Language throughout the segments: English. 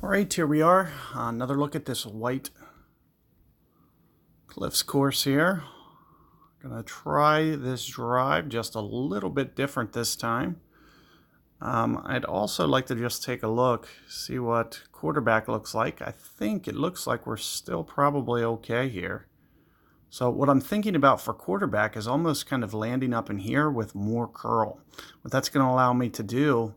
All right, here we are. Another look at this White Cliffs course here. Gonna try this drive just a little bit different this time. I'd also like to just take a look, see what quarterback looks like. I think it looks like we're still probably okay here. So what I'm thinking about for quarterback is almost kind of landing up in here with more curl. What that's going to allow me to do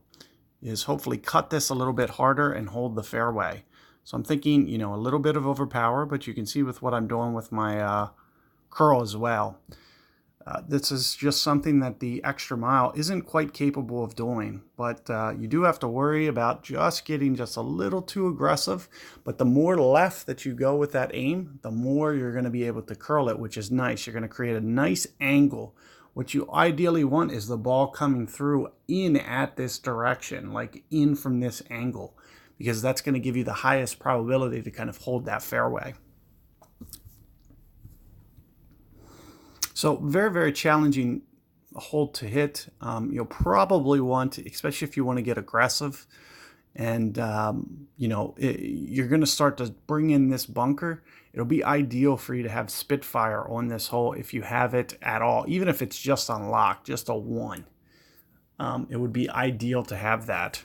is hopefully cut this a little bit harder and hold the fairway. So I'm thinking, a little bit of overpower, but you can see with what I'm doing with my curl as well. This is just something that the extra mile isn't quite capable of doing, but you do have to worry about just getting just a little too aggressive. But the more left that you go with that aim, the more you're going to be able to curl it, which is nice. You're going to create a nice angle. What you ideally want is the ball coming through in at this direction, like in from this angle, because that's going to give you the highest probability to kind of hold that fairway. So very, very challenging hole to hit. You'll probably want, especially if you want to get aggressive, and you're going to start to bring in this bunker. It'll be ideal for you to have Spitfire on this hole if you have it at all, even if it's just on lock, just a 1. It would be ideal to have that,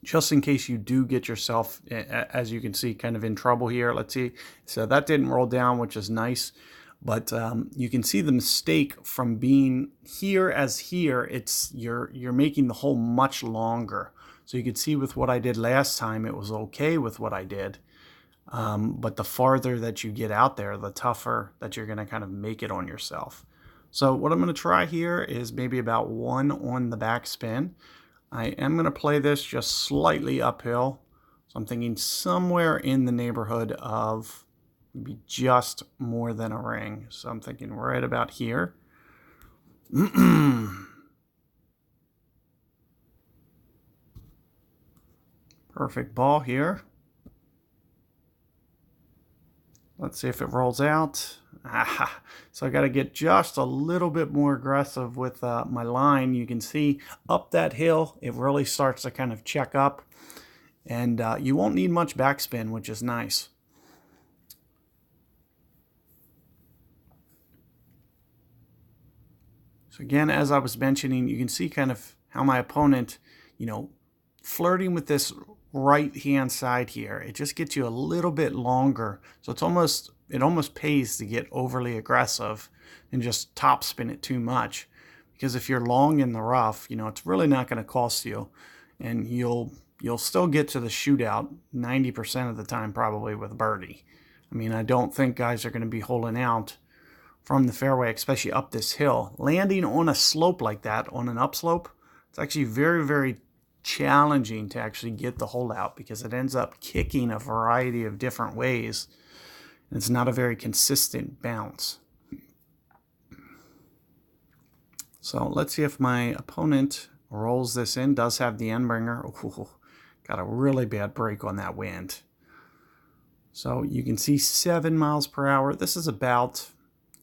just in case you do get yourself, as you can see, kind of in trouble here. Let's see. So that didn't roll down, which is nice. But you can see the mistake from being here as here. It's you're making the hole much longer. So you could see with what I did last time, it was okay with what I did. But the farther that you get out there, the tougher that you're going to kind of make it on yourself. So what I'm going to try here is maybe about 1 on the backspin. I am going to play this just slightly uphill. So I'm thinking somewhere in the neighborhood of be just more than a ring. So I'm thinking right about here. Perfect ball here. Let's see if it rolls out. So I got to get just a little bit more aggressive with my line. You can see up that hill, it really starts to kind of check up. And you won't need much backspin, which is nice. So again, as I was mentioning, you can see kind of how my opponent, flirting with this right-hand side here. It just gets you a little bit longer. So it almost pays to get overly aggressive and just topspin it too much. Because if you're long in the rough, it's really not going to cost you. And you'll still get to the shootout 90% of the time probably with birdie. I mean, I don't think guys are going to be holding out from the fairway, especially up this hill. Landing on a slope like that, on an upslope, it's actually very, very challenging to actually get the hole out because it ends up kicking a variety of different ways. And it's not a very consistent bounce. So let's see if my opponent rolls this in. Does have the end bringer. Ooh, got a really bad break on that wind. So you can see 7 miles per hour. This is about...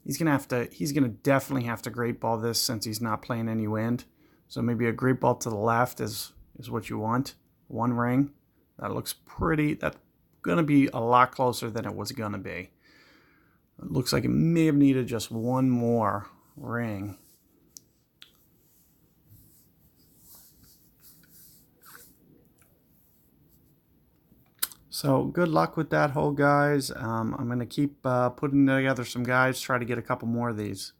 He's gonna definitely have to great ball this since he's not playing any wind. So maybe a great ball to the left is what you want. 1 ring. That looks pretty. That's gonna be a lot closer than it was gonna be. It looks like it may have needed just 1 more ring. So good luck with that hole, guys. I'm going to keep putting together some guides, try to get a couple more of these.